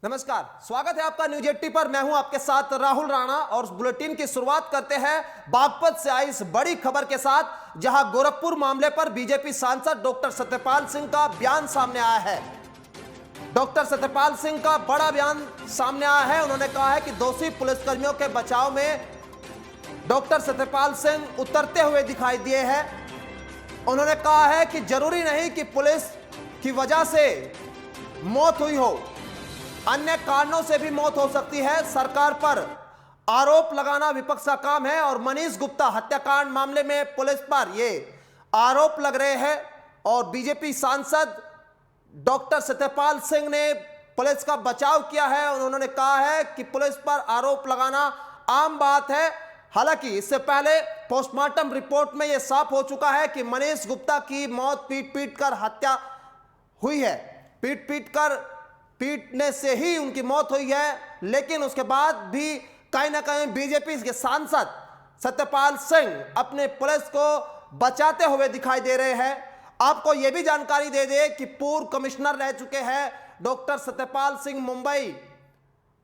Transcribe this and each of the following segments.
नमस्कार, स्वागत है आपका न्यूज 80 पर। मैं हूं आपके साथ राहुल राणा और उस बुलेटिन की शुरुआत करते हैं बागपत से आई इस बड़ी खबर के साथ, जहां गोरखपुर मामले पर बीजेपी सांसद डॉक्टर सत्यपाल सिंह का बयान सामने आया है। डॉक्टर सत्यपाल सिंह का बड़ा बयान सामने आया है। उन्होंने कहा है कि दोषी पुलिसकर्मियों के बचाव में डॉक्टर सत्यपाल सिंह उतरते हुए दिखाई दिए हैं। उन्होंने कहा है कि जरूरी नहीं कि पुलिस की वजह से मौत हुई हो, अन्य कारणों से भी मौत हो सकती है। सरकार पर आरोप लगाना विपक्ष का काम है और मनीष गुप्ता हत्याकांड मामले में पुलिस पर ये आरोप लग रहे हैं और बीजेपी सांसद डॉक्टर सत्यपाल सिंह ने पुलिस का बचाव किया है। उन्होंने कहा है कि पुलिस पर आरोप लगाना आम बात है। हालांकि इससे पहले पोस्टमार्टम रिपोर्ट में यह साफ हो चुका है कि मनीष गुप्ता की मौत पीट कर हत्या हुई है। पीटने से ही उनकी मौत हुई है। लेकिन उसके बाद भी कहीं ना कहीं बीजेपी के सांसद सत्यपाल सिंह अपने पुलिस को बचाते हुए दिखाई दे रहे हैं। आपको यह भी जानकारी दे दे कि पूर्व कमिश्नर रह चुके हैं डॉक्टर सत्यपाल सिंह मुंबई,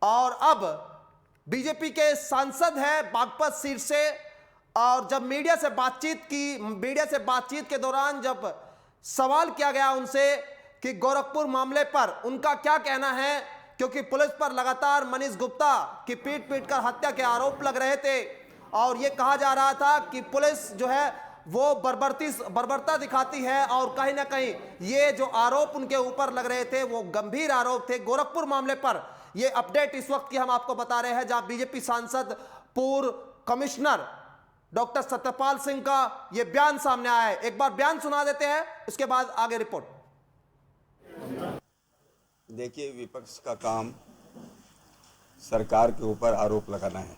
और अब बीजेपी के सांसद हैं बागपत सीट से। और जब मीडिया से बातचीत के दौरान जब सवाल किया गया उनसे कि गोरखपुर मामले पर उनका क्या कहना है, क्योंकि पुलिस पर लगातार मनीष गुप्ता की पीट कर हत्या के आरोप लग रहे थे और यह कहा जा रहा था कि पुलिस जो है वो बर्बरता दिखाती है, और कहीं ना कहीं ये जो आरोप उनके ऊपर लग रहे थे वो गंभीर आरोप थे। गोरखपुर मामले पर ये अपडेट इस वक्त की हम आपको बता रहे हैं, जहां बीजेपी सांसद पूर्व कमिश्नर डॉक्टर सत्यपाल सिंह का यह बयान सामने आया है। एक बार बयान सुना देते हैं, उसके बाद आगे रिपोर्ट। देखिए, विपक्ष का काम सरकार के ऊपर आरोप लगाना है।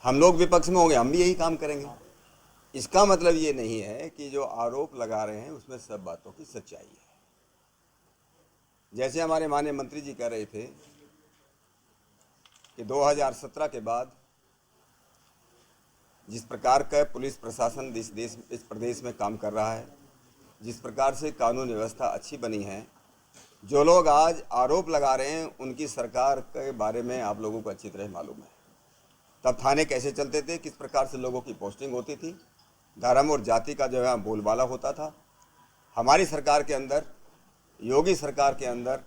हम लोग विपक्ष में होंगे, हम भी यही काम करेंगे। इसका मतलब ये नहीं है कि जो आरोप लगा रहे हैं उसमें सब बातों की सच्चाई है। जैसे हमारे माननीय मंत्री जी कह रहे थे कि 2017 के बाद जिस प्रकार का पुलिस प्रशासन इस प्रदेश में काम कर रहा है, जिस प्रकार से कानून व्यवस्था अच्छी बनी है, जो लोग आज आरोप लगा रहे हैं उनकी सरकार के बारे में आप लोगों को अच्छी तरह मालूम है। तब थाने कैसे चलते थे, किस प्रकार से लोगों की पोस्टिंग होती थी, धर्म और जाति का जो है बोलबाला होता था। हमारी सरकार के अंदर, योगी सरकार के अंदर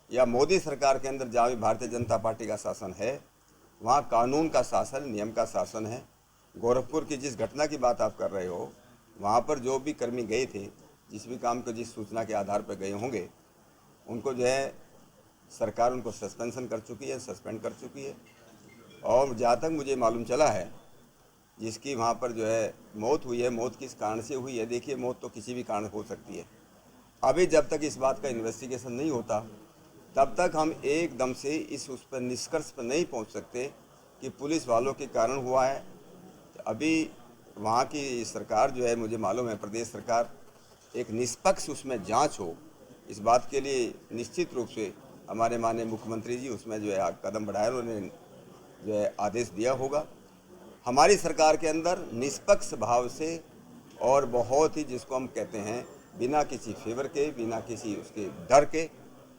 या मोदी सरकार के अंदर जहाँ भी भारतीय जनता पार्टी का शासन है, वहाँ कानून का शासन, नियम का शासन है। गोरखपुर की जिस घटना की बात आप कर रहे हो, वहाँ पर जो भी कर्मी गए थे, जिस भी काम को जिस सूचना के आधार पर गए होंगे, उनको जो है सरकार उनको सस्पेंड कर चुकी है। और जहाँ तक मुझे मालूम चला है, जिसकी वहाँ पर जो है मौत हुई है, मौत किस कारण से हुई है। देखिए, मौत तो किसी भी कारण हो सकती है। अभी जब तक इस बात का इन्वेस्टिगेशन नहीं होता, तब तक हम एकदम से उस पर निष्कर्ष पर नहीं पहुँच सकते कि पुलिस वालों के कारण हुआ है। अभी वहाँ की सरकार जो है, मुझे मालूम है प्रदेश सरकार एक निष्पक्ष उसमें जांच हो, इस बात के लिए निश्चित रूप से हमारे माननीय मुख्यमंत्री जी उसमें जो है कदम बढ़ाए, उन्होंने जो है आदेश दिया होगा। हमारी सरकार के अंदर निष्पक्ष भाव से और बहुत ही, जिसको हम कहते हैं, बिना किसी फेवर के, बिना किसी उसके डर के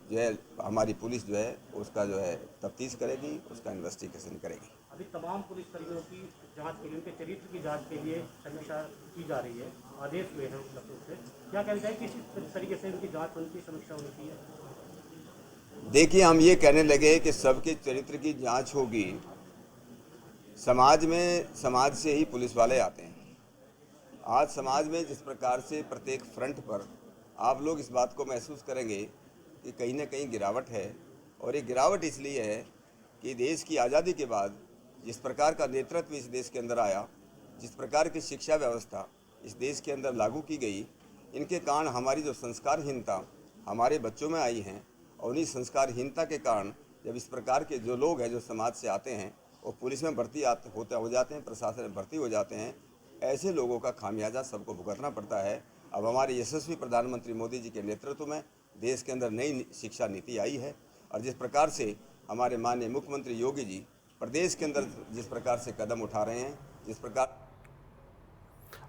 जो है हमारी पुलिस जो है उसका जो है तफ्तीश करेगी, उसका इन्वेस्टिगेशन करेगी। अभी तमाम पुलिसकर्मियों की जांच के लिए, उनके चरित्र की जांच के लिए समीक्षा की जा रही है, आदेश हुए हैं उपलब्ध रूप से। क्या कहते हैं, किस तरीके से उनकी जांच होनी चाहिए, समीक्षा होनी चाहिए? देखिए, हम ये कहने लगे कि सबके चरित्र की जांच होगी। समाज से ही पुलिस वाले आते हैं। आज समाज में जिस प्रकार से प्रत्येक फ्रंट पर आप लोग इस बात को महसूस करेंगे कि कहीं ना कहीं गिरावट है, और ये गिरावट इसलिए है कि देश की आज़ादी के बाद जिस प्रकार का नेतृत्व इस देश के अंदर आया, जिस प्रकार की शिक्षा व्यवस्था इस देश के अंदर लागू की गई, इनके कारण हमारी जो संस्कारहीनता हमारे बच्चों में आई हैं, और उन्हीं संस्कारहीनता के कारण जब इस प्रकार के जो लोग हैं जो समाज से आते हैं वो पुलिस में भर्ती हो जाते हैं, प्रशासन में भर्ती हो जाते हैं, ऐसे लोगों का खामियाजा सबको भुगतना पड़ता है। अब हमारे यशस्वी प्रधानमंत्री मोदी जी के नेतृत्व में देश के अंदर नई शिक्षा नीति आई है, और जिस प्रकार से हमारे माननीय मुख्यमंत्री योगी जी प्रदेश के अंदर जिस प्रकार से कदम उठा रहे हैं, जिस प्रकार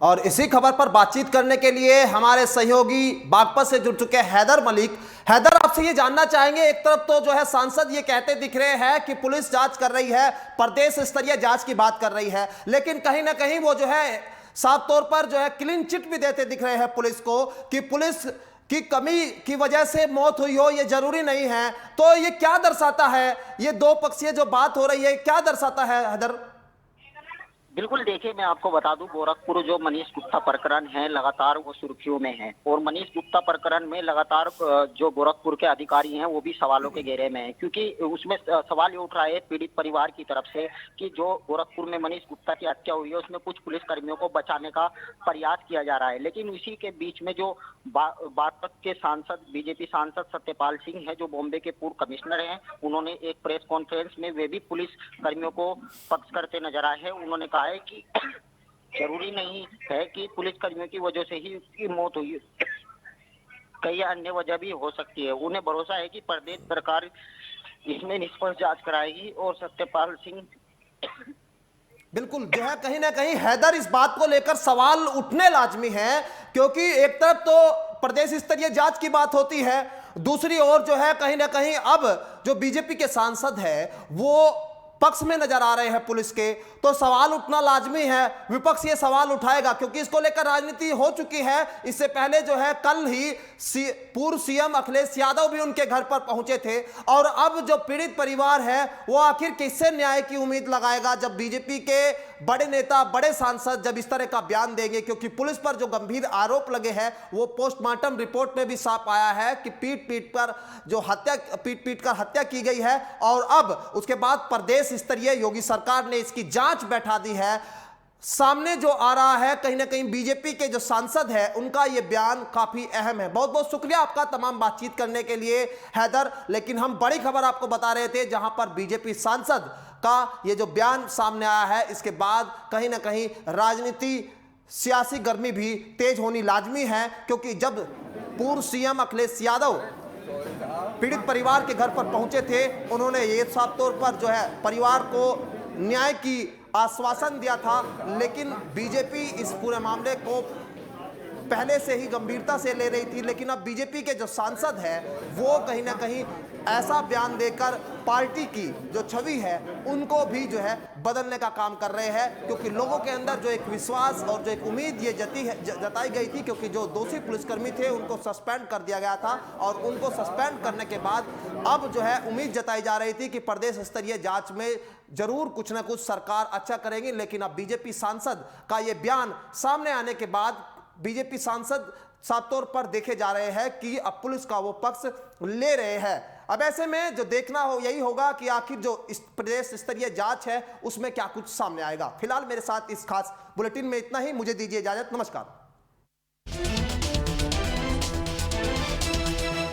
और इसी खबर पर बातचीत करने के लिए हमारे सहयोगी बागपत से जुड़ चुके हैदर मलिक हैदर, आपसे ये जानना चाहेंगे, एक तरफ तो जो है सांसद ये कहते दिख रहे हैं कि पुलिस जांच कर रही है, प्रदेश स्तरीय जांच की बात कर रही है, लेकिन कहीं ना कहीं वो जो है साफ तौर पर जो है क्लीन चिट भी देते दिख रहे हैं पुलिस को कि पुलिस की कमी की वजह से मौत हुई हो ये जरूरी नहीं है। तो ये क्या दर्शाता है, ये दो पक्षीय जो बात हो रही है क्या दर्शाता है हैदर? बिल्कुल, देखिए मैं आपको बता दूं, गोरखपुर जो मनीष गुप्ता प्रकरण है लगातार वो सुर्खियों में है और मनीष गुप्ता प्रकरण में लगातार जो गोरखपुर के अधिकारी हैं वो भी सवालों के घेरे में है, क्योंकि उसमें सवाल ये उठ रहा है पीड़ित परिवार की तरफ से कि जो गोरखपुर में मनीष गुप्ता की हत्या हुई है उसमें कुछ पुलिस कर्मियों को बचाने का प्रयास किया जा रहा है। लेकिन इसी के बीच में जो बागपत के सांसद, बीजेपी सांसद सत्यपाल सिंह है जो बॉम्बे के पूर्व कमिश्नर हैं, उन्होंने एक प्रेस कॉन्फ्रेंस में वे भी पुलिस कर्मियों को पक्ष करते नजर आए हैं। उन्होंने कहा है कि जरूरी नहीं है कि पुलिस कर्मियों की वजह से ही उसकी मौत हुई, कई अन्य वजह भी हो सकती है। उन्हें भरोसा है कि प्रदेश सरकार इसमें निष्पक्ष जांच कराएगी और सत्यपाल सिंह बिल्कुल जो है कहीं ना कहीं हैदर इस बात को लेकर सवाल उठने लाजमी है, क्योंकि एक तरफ तो प्रदेश स्तरीय जांच की बात होती है, दूसरी ओर जो है कहीं ना कहीं अब जो बीजेपी के सांसद है वो पक्ष में नजर आ रहे हैं पुलिस के, तो सवाल उठना लाजमी है। विपक्ष ये सवाल उठाएगा क्योंकि इसको लेकर राजनीति हो चुकी है। इससे पहले जो है कल ही पूर्व सीएम अखिलेश यादव भी उनके घर पर पहुंचे थे, और अब जो पीड़ित परिवार है वो आखिर किससे न्याय की उम्मीद लगाएगा जब बीजेपी के बड़े नेता, बड़े सांसद जब इस तरह का बयान देंगे, क्योंकि पुलिस पर जो गंभीर आरोप लगे हैं वो पोस्टमार्टम रिपोर्ट में भी साफ आया है कि पीट पीट कर हत्या की गई है, और अब उसके बाद प्रदेश स्तरीय योगी सरकार ने इसकी जांच बैठा दी है। सामने जो आ रहा है कहीं ना कहीं बीजेपी के जो सांसद है उनका यह बयान काफी अहम है। बहुत बहुत शुक्रिया आपका तमाम बातचीत करने के लिए हैदर, लेकिन हम बड़ी खबर आपको बता रहे थे जहां पर बीजेपी सांसद का ये जो बयान सामने आया है, इसके बाद कहीं ना कहीं राजनीति, सियासी गर्मी भी तेज होनी लाजमी है, क्योंकि जब पूर्व सीएम अखिलेश यादव पीड़ित परिवार के घर पर पहुंचे थे उन्होंने ये साफ तौर पर जो है परिवार को न्याय की आश्वासन दिया था, लेकिन बीजेपी इस पूरे मामले को पहले से ही गंभीरता से ले रही थी। लेकिन अब बीजेपी के जो सांसद है वो कहीं ना कहीं ऐसा बयान देकर पार्टी की जो छवि है उनको भी जो है बदलने का काम कर रहे हैं, क्योंकि लोगों के अंदर जो एक विश्वास और जो एक उम्मीद ये जताई गई थी, क्योंकि जो दोषी पुलिसकर्मी थे उनको सस्पेंड कर दिया गया था, और उनको सस्पेंड करने के बाद अब जो है उम्मीद जताई जा रही थी कि प्रदेश स्तरीय जांच में जरूर कुछ ना कुछ सरकार अच्छा करेगी। लेकिन अब बीजेपी सांसद का ये बयान सामने आने के बाद बीजेपी सांसद साफ तौर पर देखे जा रहे हैं कि अब पुलिस का वो पक्ष ले रहे हैं। अब ऐसे में जो देखना हो यही होगा कि आखिर जो इस प्रदेश स्तरीय जांच है उसमें क्या कुछ सामने आएगा। फिलहाल मेरे साथ इस खास बुलेटिन में इतना ही, मुझे दीजिए इजाजत, नमस्कार।